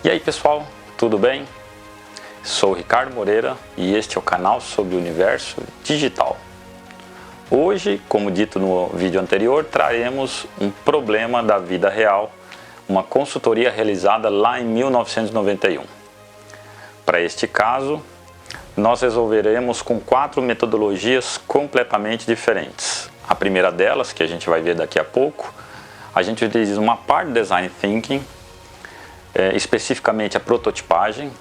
E aí pessoal, tudo bem? Sou o Ricardo Moreira e este é o canal sobre o universo digital. Hoje, como dito no vídeo anterior, traremos um problema da vida real, uma consultoria realizada lá em 1991. Para este caso, nós resolveremos com 4 metodologias completamente diferentes. A primeira delas, que a gente vai ver daqui a pouco, a gente utiliza uma parte do Design Thinking, especificamente a prototipagem,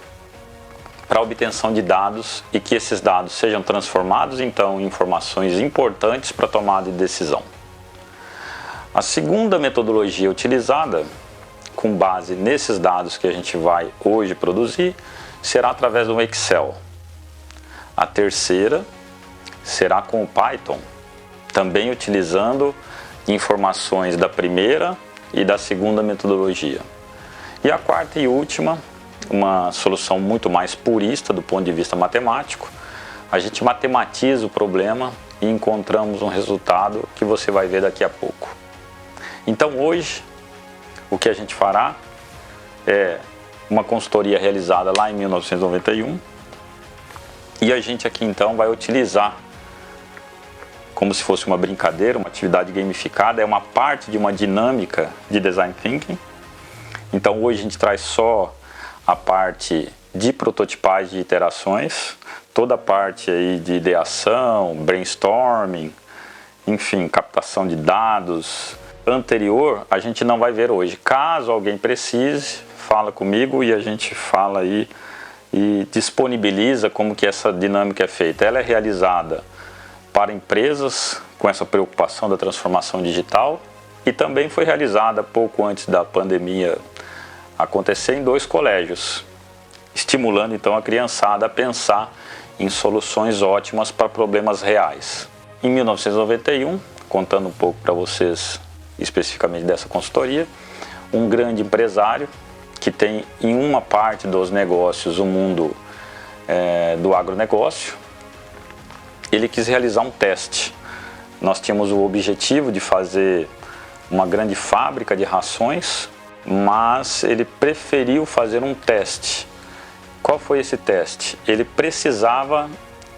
para a obtenção de dados e que esses dados sejam transformados então em informações importantes para a tomada de decisão. A segunda metodologia utilizada, com base nesses dados que a gente vai hoje produzir, será através do Excel. A terceira será com o Python, também utilizando informações da primeira e da segunda metodologia. E a quarta e última, uma solução muito mais purista do ponto de vista matemático. A gente matematiza o problema e encontramos um resultado que você vai ver daqui a pouco. Então hoje, o que a gente fará é uma consultoria realizada lá em 1991 e a gente aqui então vai utilizar como se fosse uma brincadeira, uma atividade gamificada, é uma parte de uma dinâmica de Design Thinking. Então hoje a gente traz só a parte de prototipagem de iterações, toda a parte aí de ideação, brainstorming, enfim, captação de dados anterior, a gente não vai ver hoje. Caso alguém precise, fala comigo e a gente fala aí e disponibiliza como que essa dinâmica é feita. Ela é realizada para empresas com essa preocupação da transformação digital e também foi realizada pouco antes da pandemia acontecer em 2 colégios, estimulando então a criançada a pensar em soluções ótimas para problemas reais. Em 1991, contando um pouco para vocês especificamente dessa consultoria, um grande empresário que tem em uma parte dos negócios o mundo do agronegócio, ele quis realizar um teste. Nós tínhamos o objetivo de fazer uma grande fábrica de rações, mas ele preferiu fazer um teste. Qual foi esse teste? Ele precisava,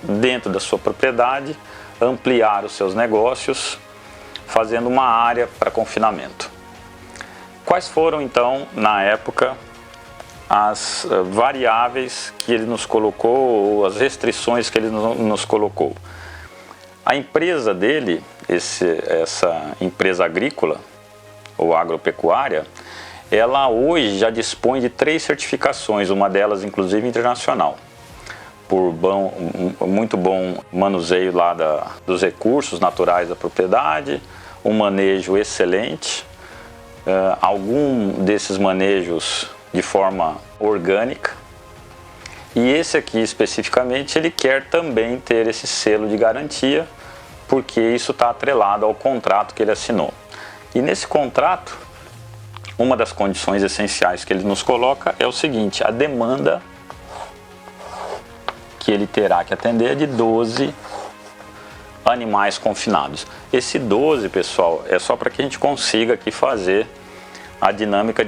dentro da sua propriedade, ampliar os seus negócios, fazendo uma área para confinamento. Quais foram então, na época, as variáveis que ele nos colocou, ou as restrições que ele nos colocou? A empresa dele, essa empresa agrícola ou agropecuária, ela hoje já dispõe de 3 certificações, uma delas inclusive internacional, por muito bom manuseio lá dos recursos naturais da propriedade, um manejo excelente, algum desses manejos de forma orgânica, e esse aqui especificamente ele quer também ter esse selo de garantia, porque isso está atrelado ao contrato que ele assinou. E nesse contrato, uma das condições essenciais que ele nos coloca é o seguinte: a demanda que ele terá que atender é de 12 animais confinados. Esse 12, pessoal, é só para que a gente consiga aqui fazer a dinâmica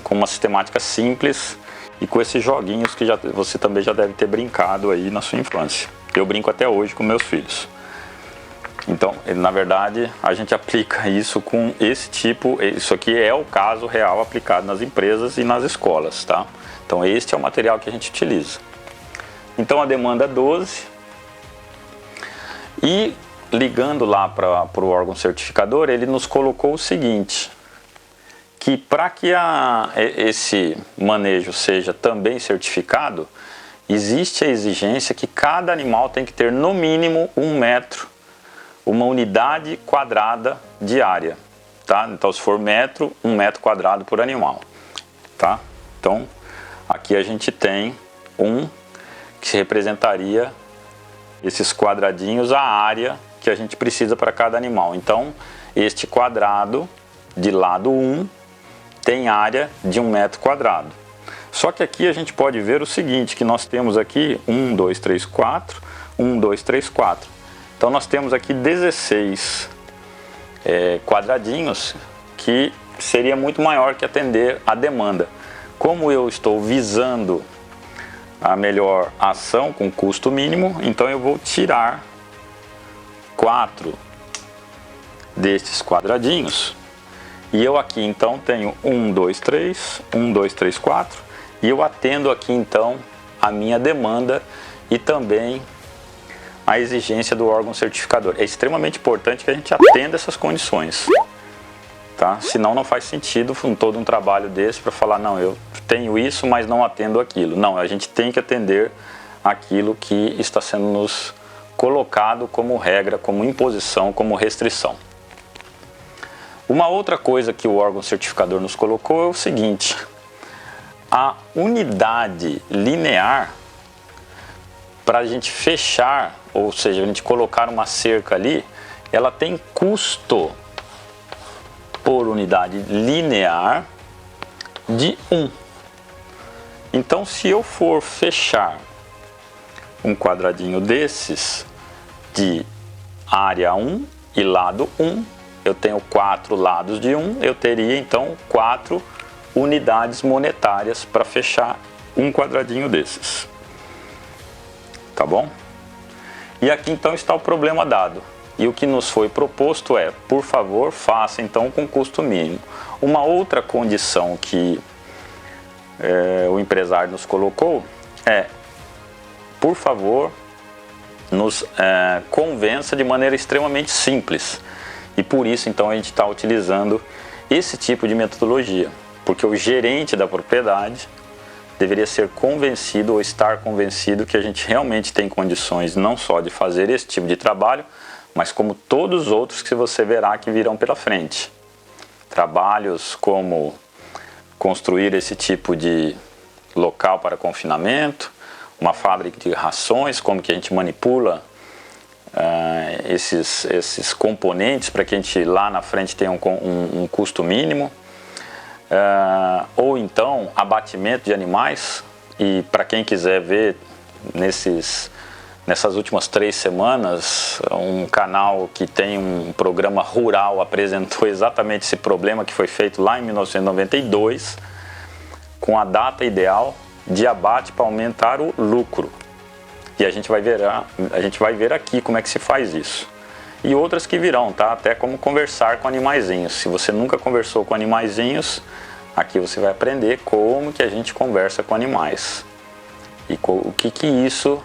com uma sistemática simples e com esses joguinhos que você também já deve ter brincado aí na sua infância. Eu brinco até hoje com meus filhos. Então, na verdade, a gente aplica isso com esse tipo, isso aqui é o caso real aplicado nas empresas e nas escolas, tá? Então, este é o material que a gente utiliza. Então, a demanda 12. E ligando lá para o órgão certificador, ele nos colocou o seguinte, que para que esse manejo seja também certificado, existe a exigência que cada animal tem que ter no mínimo 1 metro, uma unidade quadrada de área, tá? Então, se for metro, 1 metro quadrado por animal, tá? Então, aqui a gente tem que representaria esses quadradinhos, a área que a gente precisa para cada animal. Então, este quadrado de lado 1 tem área de 1 metro quadrado. Só que aqui a gente pode ver o seguinte, que nós temos aqui 1, 2, 3, 4, 1, 2, 3, 4. Então nós temos aqui 16 quadradinhos, que seria muito maior que atender a demanda. Como eu estou visando a melhor ação com custo mínimo, então eu vou tirar 4 destes quadradinhos. E eu aqui então tenho 1, 2, 3, 1, 2, 3, 4. E eu atendo aqui então a minha demanda e também a exigência do órgão certificador. É extremamente importante que a gente atenda essas condições, tá? Senão não faz sentido todo um trabalho desse para falar, não, eu tenho isso, mas não atendo aquilo. Não, a gente tem que atender aquilo que está sendo nos colocado como regra, como imposição, como restrição. Uma outra coisa que o órgão certificador nos colocou é o seguinte: a unidade linear para a gente fechar, ou seja, a gente colocar uma cerca ali, ela tem custo por unidade linear de 1. Então, se eu for fechar um quadradinho desses de área 1 e lado 1, eu tenho 4 lados de 1, eu teria então 4 unidades monetárias para fechar um quadradinho desses. Tá bom? E aqui então está o problema dado. E o que nos foi proposto é, por favor, faça então com custo mínimo. Uma outra condição que o empresário nos colocou é, por favor, nos convença de maneira extremamente simples. E por isso então a gente está utilizando esse tipo de metodologia, porque o gerente da propriedade deveria ser convencido ou estar convencido que a gente realmente tem condições não só de fazer esse tipo de trabalho, mas como todos os outros que você verá que virão pela frente. Trabalhos como construir esse tipo de local para confinamento, uma fábrica de rações, como que a gente manipula esses componentes para que a gente lá na frente tenha um custo mínimo. Ou então abatimento de animais, e para quem quiser ver nessas últimas 3 semanas, um canal que tem um programa rural apresentou exatamente esse problema que foi feito lá em 1992, com a data ideal de abate para aumentar o lucro. E a gente vai ver aqui como é que se faz isso. E outras que virão, tá? Até como conversar com animaizinhos. Se você nunca conversou com animaizinhos, aqui você vai aprender como que a gente conversa com animais. E o que isso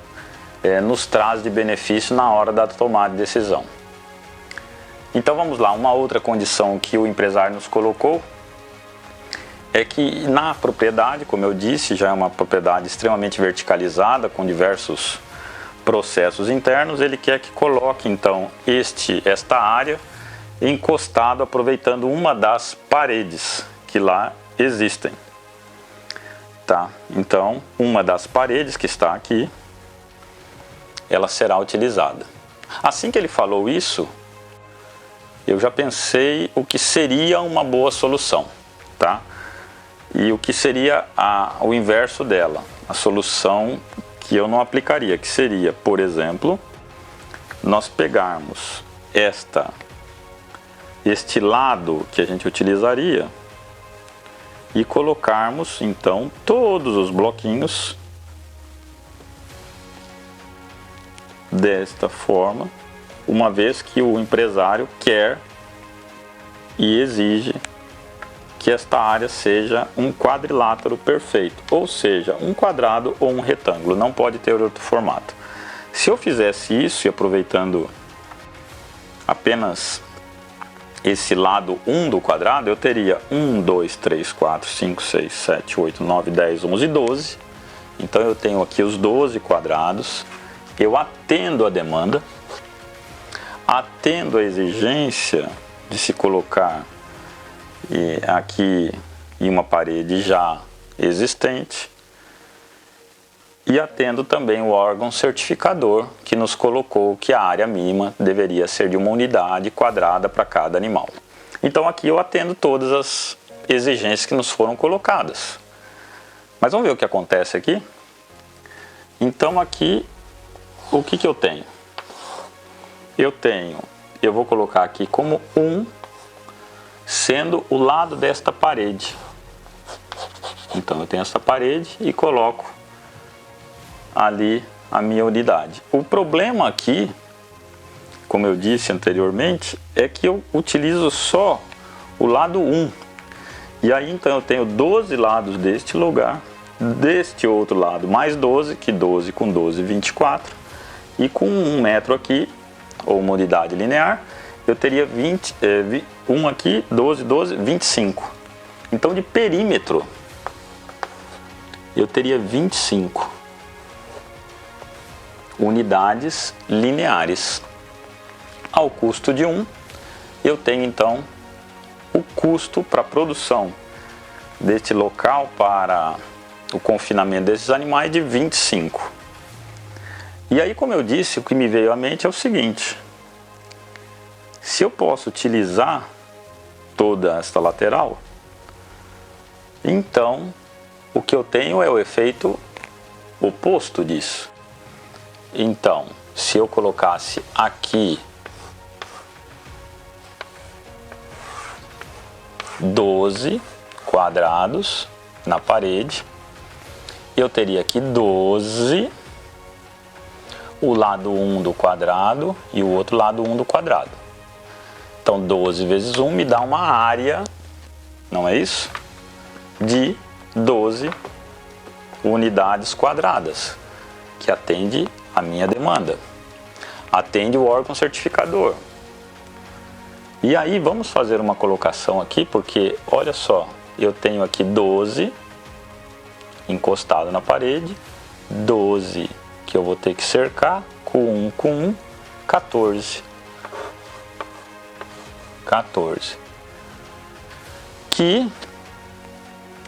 nos traz de benefício na hora da tomada de decisão. Então vamos lá, uma outra condição que o empresário nos colocou é que na propriedade, como eu disse, já é uma propriedade extremamente verticalizada, com diversos processos internos. Ele quer que coloque então esta área encostado, aproveitando uma das paredes que lá existem. Tá? Então, uma das paredes que está aqui, ela será utilizada. Assim que ele falou isso, eu já pensei o que seria uma boa solução, tá? E o que seria o inverso dela, a solução que eu não aplicaria, que seria, por exemplo, nós pegarmos este lado que a gente utilizaria e colocarmos então todos os bloquinhos desta forma, uma vez que o empresário quer e exige que esta área seja um quadrilátero perfeito, ou seja, um quadrado ou um retângulo, não pode ter outro formato. Se eu fizesse isso, e aproveitando apenas esse lado 1 do quadrado, eu teria 1, 2, 3, 4, 5, 6, 7, 8, 9, 10, 11 e 12. Então eu tenho aqui os 12 quadrados, eu atendo a demanda, atendo a exigência de se colocar aqui em uma parede já existente, e atendo também o órgão certificador que nos colocou que a área mínima deveria ser de uma unidade quadrada para cada animal. Então aqui eu atendo todas as exigências que nos foram colocadas. Mas vamos ver o que acontece aqui? Então aqui, o que eu tenho? Eu vou colocar aqui como 1, sendo o lado desta parede. Então eu tenho essa parede e coloco ali a minha unidade. O problema aqui, como eu disse anteriormente, é que eu utilizo só o lado 1. E aí então eu tenho 12 lados deste lugar, deste outro lado mais 12, que 12 com 12, 24. E com 1 metro aqui, ou uma unidade linear, eu teria 1 aqui, 12, 12, 25. Então de perímetro, eu teria 25 unidades lineares. Ao custo de 1, eu tenho então o custo para a produção deste local para o confinamento desses animais de 25. E aí, como eu disse, o que me veio à mente é o seguinte: se eu posso utilizar toda esta lateral, então o que eu tenho é o efeito oposto disso. Então, se eu colocasse aqui 12 quadrados na parede, eu teria aqui 12, o lado 1 do quadrado e o outro lado 1 do quadrado. Então 12 vezes 1 me dá uma área, não é isso? De 12 unidades quadradas, que atende a minha demanda, atende o órgão certificador. E aí vamos fazer uma colocação aqui, porque olha só, eu tenho aqui 12 encostado na parede, 12 que eu vou ter que cercar, com 1, 14. 14. Que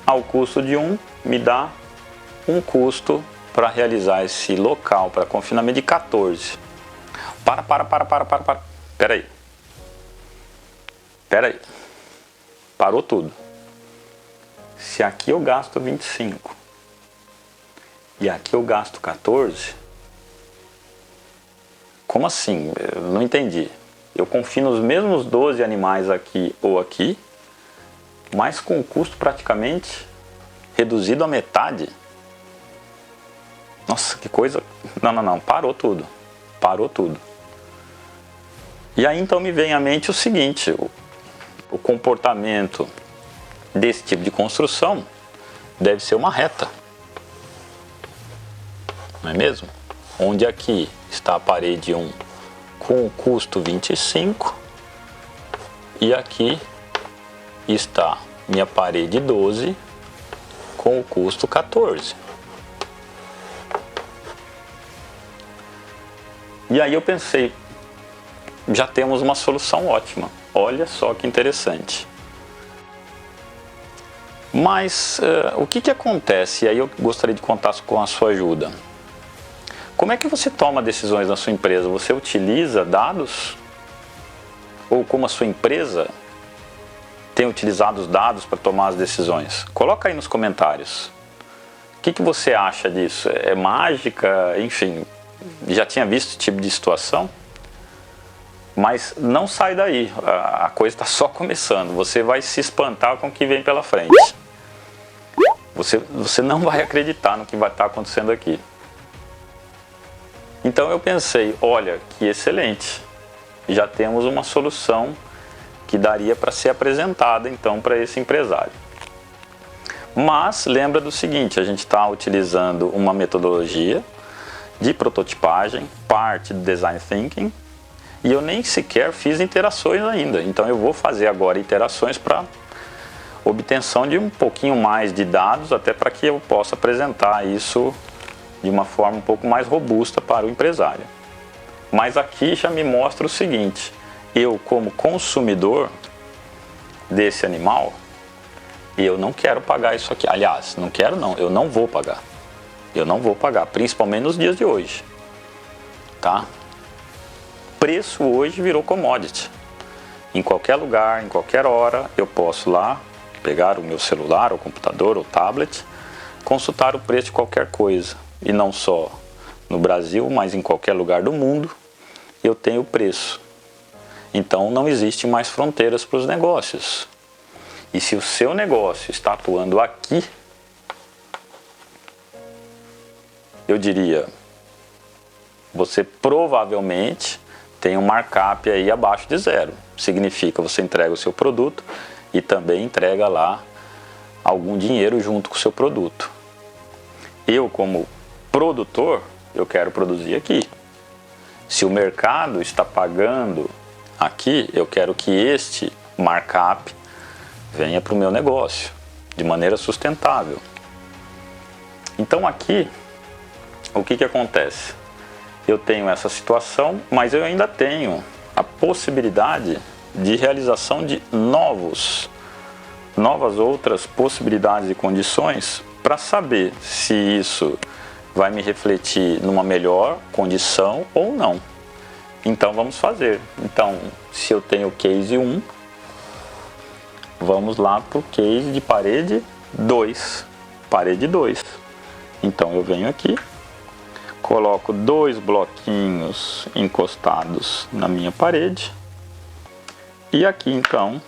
ao custo de 1 me dá um custo para realizar esse local para confinamento de 14. Para. Pera aí. Parou tudo. Se aqui eu gasto 25 e aqui eu gasto 14, como assim? Eu não entendi. Eu confino os mesmos 12 animais aqui ou aqui, mas com o custo praticamente reduzido à metade. Nossa, que coisa... Não, parou tudo. Parou tudo. E aí então me vem à mente o seguinte: o comportamento desse tipo de construção deve ser uma reta, não é mesmo? Onde aqui está a parede 1 com o custo 25 e aqui está minha parede 12 com o custo 14. E aí eu pensei, já temos uma solução ótima. Olha só que interessante. Mas o que acontece? E aí eu gostaria de contar com a sua ajuda. Como é que você toma decisões na sua empresa? Você utiliza dados? Ou como a sua empresa tem utilizado os dados para tomar as decisões? Coloca aí nos comentários. O que você acha disso? É mágica? Enfim, já tinha visto esse tipo de situação? Mas não sai daí, a coisa está só começando. Você vai se espantar com o que vem pela frente. Você não vai acreditar no que vai estar acontecendo aqui. Então eu pensei, olha, que excelente. Já temos uma solução que daria para ser apresentada então para esse empresário. Mas lembra do seguinte, a gente está utilizando uma metodologia de prototipagem, parte do Design Thinking, e eu nem sequer fiz interações ainda. Então eu vou fazer agora interações para obtenção de um pouquinho mais de dados, até para que eu possa apresentar isso de uma forma um pouco mais robusta para o empresário. Mas aqui já me mostra o seguinte: eu, como consumidor desse animal, eu não quero pagar isso aqui. Aliás, não quero não, eu não vou pagar. Eu não vou pagar, principalmente nos dias de hoje, tá? Preço hoje virou commodity. Em qualquer lugar, em qualquer hora, eu posso lá pegar o meu celular, ou computador, ou tablet, consultar o preço de qualquer coisa. E não só no Brasil, mas em qualquer lugar do mundo, eu tenho o preço. Então não existe mais fronteiras para os negócios. E se o seu negócio está atuando aqui, eu diria, você provavelmente tem um markup aí abaixo de 0. Significa você entrega o seu produto e também entrega lá algum dinheiro junto com o seu produto. Eu, como produtor, eu quero produzir aqui. Se o mercado está pagando aqui, eu quero que este markup venha para o meu negócio de maneira sustentável. Então aqui, o que acontece? Eu tenho essa situação, mas eu ainda tenho a possibilidade de realização de novas outras possibilidades e condições para saber se isso vai me refletir numa melhor condição ou não. Então vamos fazer. Então, se eu tenho case 1, vamos lá para o case de parede 2. Parede 2. Então eu venho aqui, coloco 2 bloquinhos encostados na minha parede. E aqui então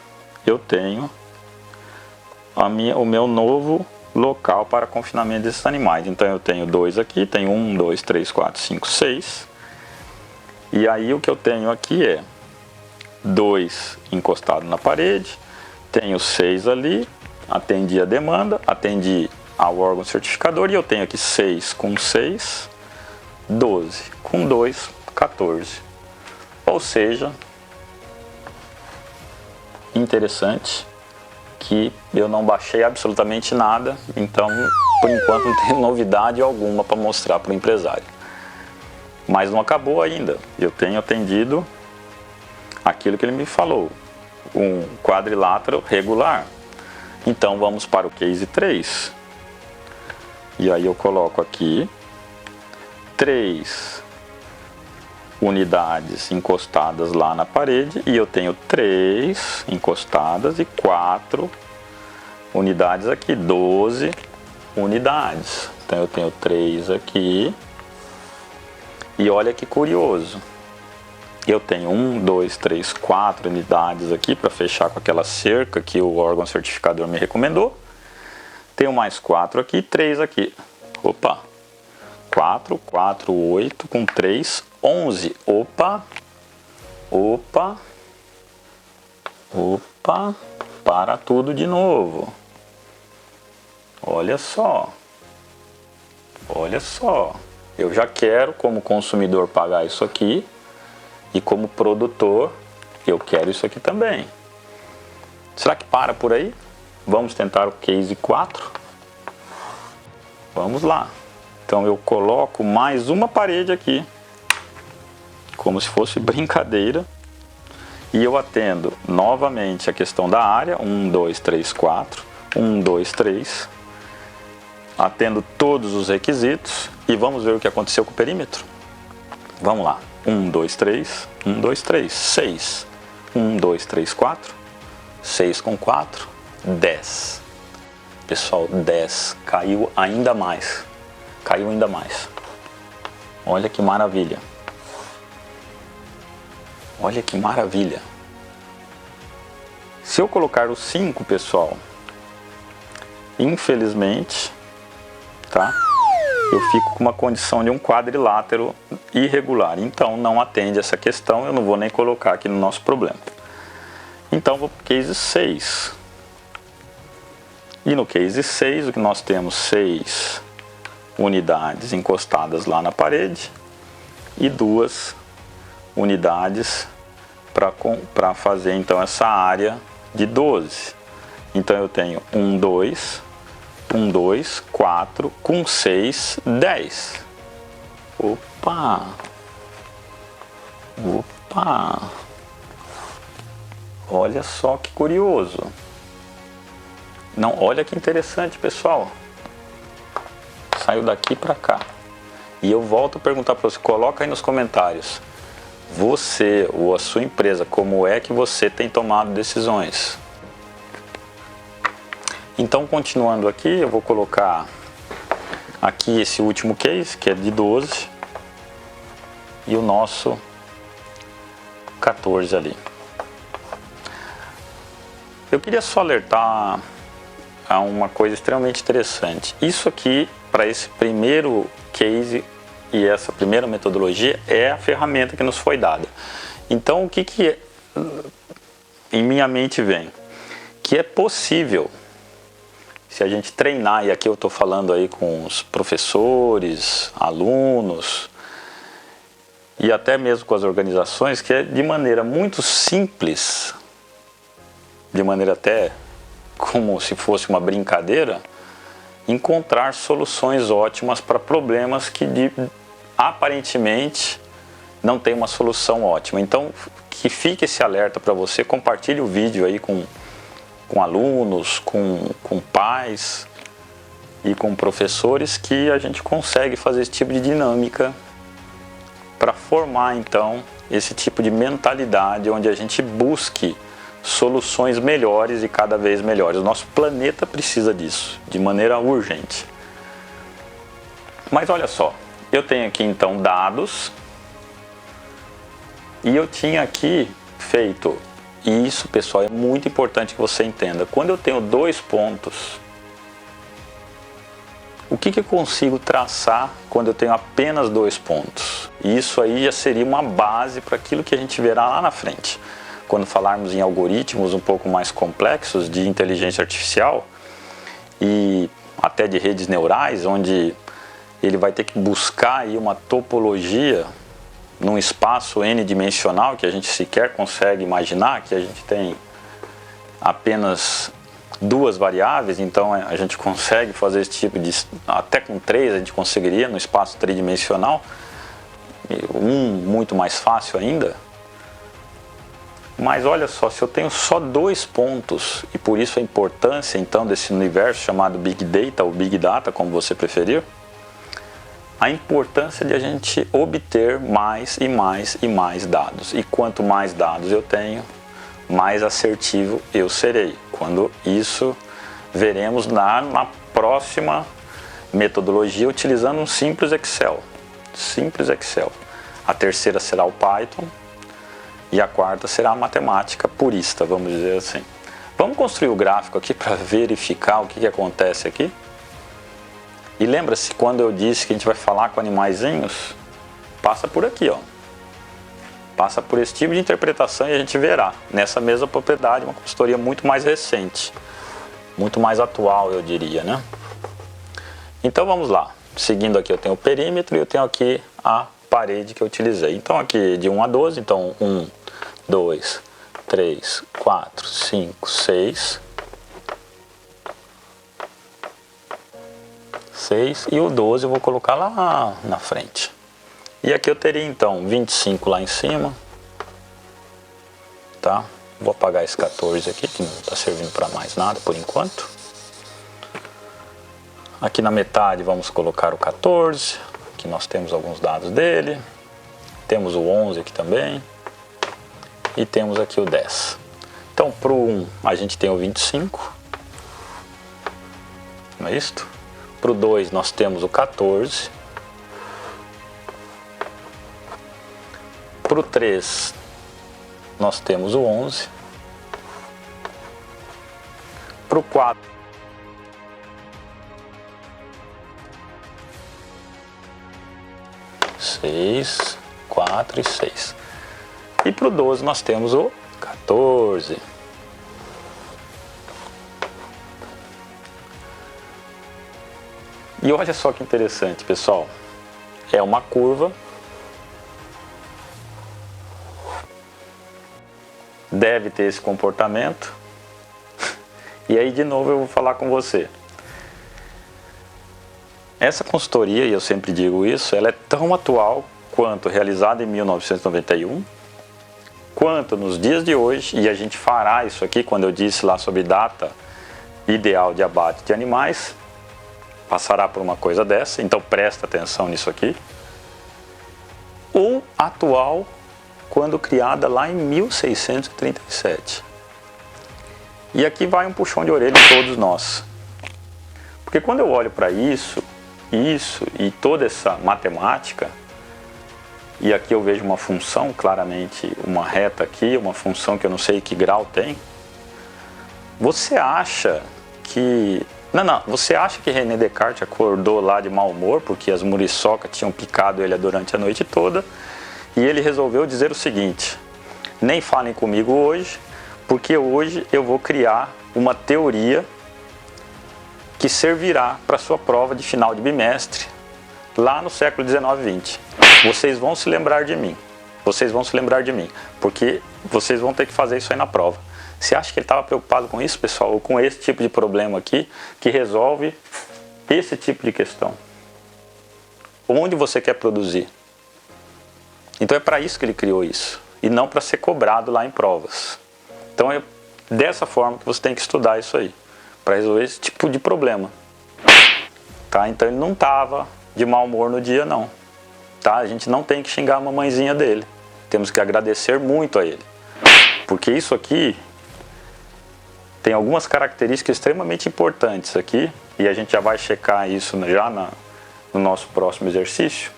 eu tenho o meu novo local para confinamento desses animais. Então eu tenho 2 aqui, tenho 1, 2, 3, 4, 5, 6. E aí o que eu tenho aqui é 2 encostados na parede, tenho 6 ali, atendi a demanda, atendi ao órgão certificador, e eu tenho aqui 6 com 6, 12, com 2, 14. Ou seja, interessante que eu não baixei absolutamente nada, então por enquanto não tem novidade alguma para mostrar para o empresário. Mas não acabou ainda, eu tenho atendido aquilo que ele me falou, um quadrilátero regular. Então vamos para o case 3. E aí eu coloco aqui 3 unidades encostadas lá na parede, e eu tenho 3 encostadas e 4 unidades aqui, 12 unidades. Então eu tenho 3 aqui, e olha que curioso, eu tenho 1, 2, 3, 4 unidades aqui para fechar com aquela cerca que o órgão certificador me recomendou. Tenho mais 4 aqui, 3 aqui. Opa! 4, 4, 8, com 3, 11. Opa! Opa! Opa! Para tudo de novo. Olha só. Olha só. Eu já quero, como consumidor, pagar isso aqui. E como produtor, eu quero isso aqui também. Será que para por aí? Vamos tentar o case 4? Vamos lá. Então eu coloco mais uma parede aqui, como se fosse brincadeira, e eu atendo novamente a questão da área, 1, 2, 3, 4, 1, 2, 3, atendo todos os requisitos, e vamos ver o que aconteceu com o perímetro. Vamos lá, 1, 2, 3, 1, 2, 3, 6, 1, 2, 3, 4, 6 com 4, 10. Pessoal, 10, caiu ainda mais. Caiu ainda mais. Olha que maravilha. Olha que maravilha. Se eu colocar o 5, pessoal, infelizmente, tá? Eu fico com uma condição de um quadrilátero irregular. Então não atende essa questão, eu não vou nem colocar aqui no nosso problema. Então vou para o case 6. E no case 6, o que nós temos? 6 unidades encostadas lá na parede e 2 unidades para fazer então essa área de 12. Então eu tenho 1, 2, 1, 2, 4, com 6, 10. Opa! Opa! Olha só que curioso. Não, olha que interessante, pessoal. Saiu daqui para cá. E eu volto a perguntar para você, coloca aí nos comentários. Você ou a sua empresa, como é que você tem tomado decisões? Então, continuando aqui, eu vou colocar aqui esse último case, que é de 12. E o nosso 14 ali. Eu queria só alertar a uma coisa extremamente interessante. Isso aqui, para esse primeiro case e essa primeira metodologia, é a ferramenta que nos foi dada. Então, o que em minha mente vem? Que é possível, se a gente treinar, e aqui eu estou falando aí com os professores, alunos, e até mesmo com as organizações, que é de maneira muito simples, de maneira até como se fosse uma brincadeira, encontrar soluções ótimas para problemas que aparentemente não tem uma solução ótima. Então, que fique esse alerta para você, compartilhe o vídeo aí com alunos, com pais e com professores, que a gente consegue fazer esse tipo de dinâmica para formar então esse tipo de mentalidade onde a gente busque soluções melhores e cada vez melhores. O nosso planeta precisa disso, de maneira urgente. Mas olha só, eu tenho aqui então dados, e eu tinha aqui feito, e isso, pessoal, é muito importante que você entenda. Quando eu tenho 2 pontos, o que eu consigo traçar quando eu tenho apenas 2 pontos? E isso aí já seria uma base para aquilo que a gente verá lá na frente. Quando falarmos em algoritmos um pouco mais complexos de inteligência artificial e até de redes neurais, onde ele vai ter que buscar aí uma topologia num espaço n-dimensional que a gente sequer consegue imaginar, que a gente tem apenas 2 variáveis, então a gente consegue fazer esse tipo de... até com 3 a gente conseguiria no espaço tridimensional, muito mais fácil ainda. Mas olha só, se eu tenho só 2 pontos, e por isso a importância então desse universo chamado Big Data, ou Big Data, como você preferir, a importância de a gente obter mais e mais e mais dados. E quanto mais dados eu tenho, mais assertivo eu serei. Quando isso veremos na próxima metodologia, utilizando um simples Excel. Simples Excel. A terceira será o Python e a quarta será a matemática purista, vamos dizer assim. Vamos construir o gráfico aqui para verificar o que acontece aqui. E lembra-se quando eu disse que a gente vai falar com animaizinhos? Passa por aqui, ó. Passa por esse tipo de interpretação e a gente verá nessa mesma propriedade uma consultoria muito mais recente, muito mais atual, eu diria, né? Então vamos lá. Seguindo aqui eu tenho o perímetro e eu tenho aqui a parede que eu utilizei. Então aqui de 1 a 12, então 1, 2, 3, 4, 5, 6... 6, e o 12 eu vou colocar lá na frente. E aqui eu teria então 25 lá em cima, tá? Vou apagar esse 14 aqui, que não está servindo para mais nada por enquanto. Aqui na metade vamos colocar o 14, que nós temos alguns dados dele. Temos o 11 aqui também. E temos aqui o 10. Então para o 1 a gente tem o 25. Não é isto? Para o 2 nós temos o 14. Para o 3 nós temos o 11. Para o 4 6, 4 e 6. E para o 12 nós temos o 14. E olha só que interessante, pessoal. É uma curva. Deve ter esse comportamento. E aí de novo eu vou falar com você. Essa consultoria, e eu sempre digo isso, ela é tão atual quanto realizada em 1991, quanto nos dias de hoje, e a gente fará isso aqui quando eu disse lá sobre data ideal de abate de animais. Passará por uma coisa dessa, então presta atenção nisso aqui. Ou atual, quando criada lá em 1637. E aqui vai um puxão de orelha em todos nós. Porque quando eu olho para isso e toda essa matemática, e aqui eu vejo uma função, claramente uma reta aqui, uma função que eu não sei que grau tem, você acha que... Não, você acha que René Descartes acordou lá de mau humor porque as muriçocas tinham picado ele durante a noite toda, e ele resolveu dizer o seguinte: nem falem comigo hoje, porque hoje eu vou criar uma teoria que servirá para sua prova de final de bimestre lá no século XIX e XX. Vocês vão se lembrar de mim. Vocês vão se lembrar de mim, porque vocês vão ter que fazer isso aí na prova. Você acha que ele estava preocupado com isso, pessoal? Ou com esse tipo de problema aqui, que resolve esse tipo de questão? Onde você quer produzir? Então é para isso que ele criou isso, e não para ser cobrado lá em provas. Então é dessa forma que você tem que estudar isso aí, para resolver esse tipo de problema. Tá? Então ele não estava de mau humor no dia, não. Tá? A gente não tem que xingar a mamãezinha dele. Temos que agradecer muito a ele. Porque isso aqui tem algumas características extremamente importantes aqui, e a gente já vai checar isso já no nosso próximo exercício.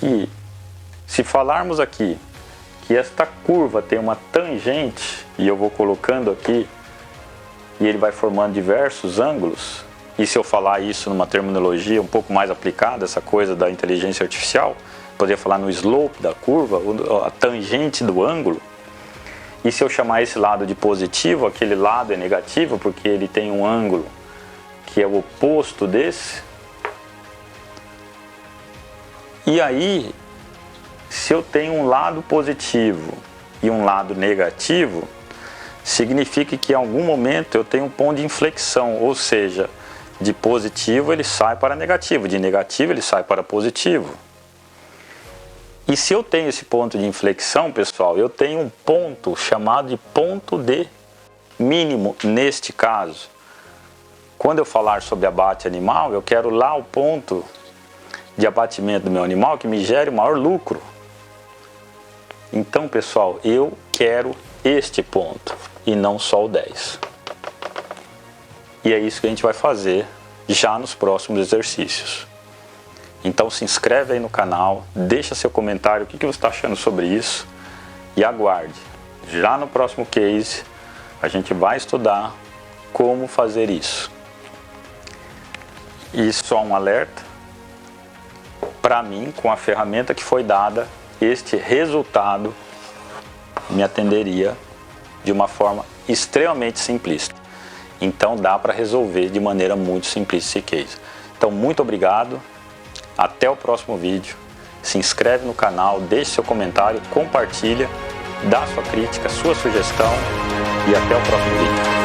Que se falarmos aqui que esta curva tem uma tangente, e eu vou colocando aqui, e ele vai formando diversos ângulos, e se eu falar isso numa terminologia um pouco mais aplicada, essa coisa da inteligência artificial, poderia falar no slope da curva, a tangente do ângulo. E se eu chamar esse lado de positivo, aquele lado é negativo, porque ele tem um ângulo que é o oposto desse. E aí, se eu tenho um lado positivo e um lado negativo, significa que em algum momento eu tenho um ponto de inflexão, ou seja, de positivo ele sai para negativo, de negativo ele sai para positivo. E se eu tenho esse ponto de inflexão, pessoal, eu tenho um ponto chamado de ponto de mínimo neste caso. Quando eu falar sobre abate animal, eu quero lá o ponto de abatimento do meu animal que me gere o maior lucro. Então, pessoal, eu quero este ponto e não só o 10. E é isso que a gente vai fazer já nos próximos exercícios. Então se inscreve aí no canal, deixa seu comentário, o que você está achando sobre isso, e aguarde. Já no próximo case a gente vai estudar como fazer isso. E só um alerta, para mim, com a ferramenta que foi dada, este resultado me atenderia de uma forma extremamente simplista. Então dá para resolver de maneira muito simplista esse case. Então muito obrigado. Até o próximo vídeo, se inscreve no canal, deixe seu comentário, compartilha, dá sua crítica, sua sugestão e até o próximo vídeo.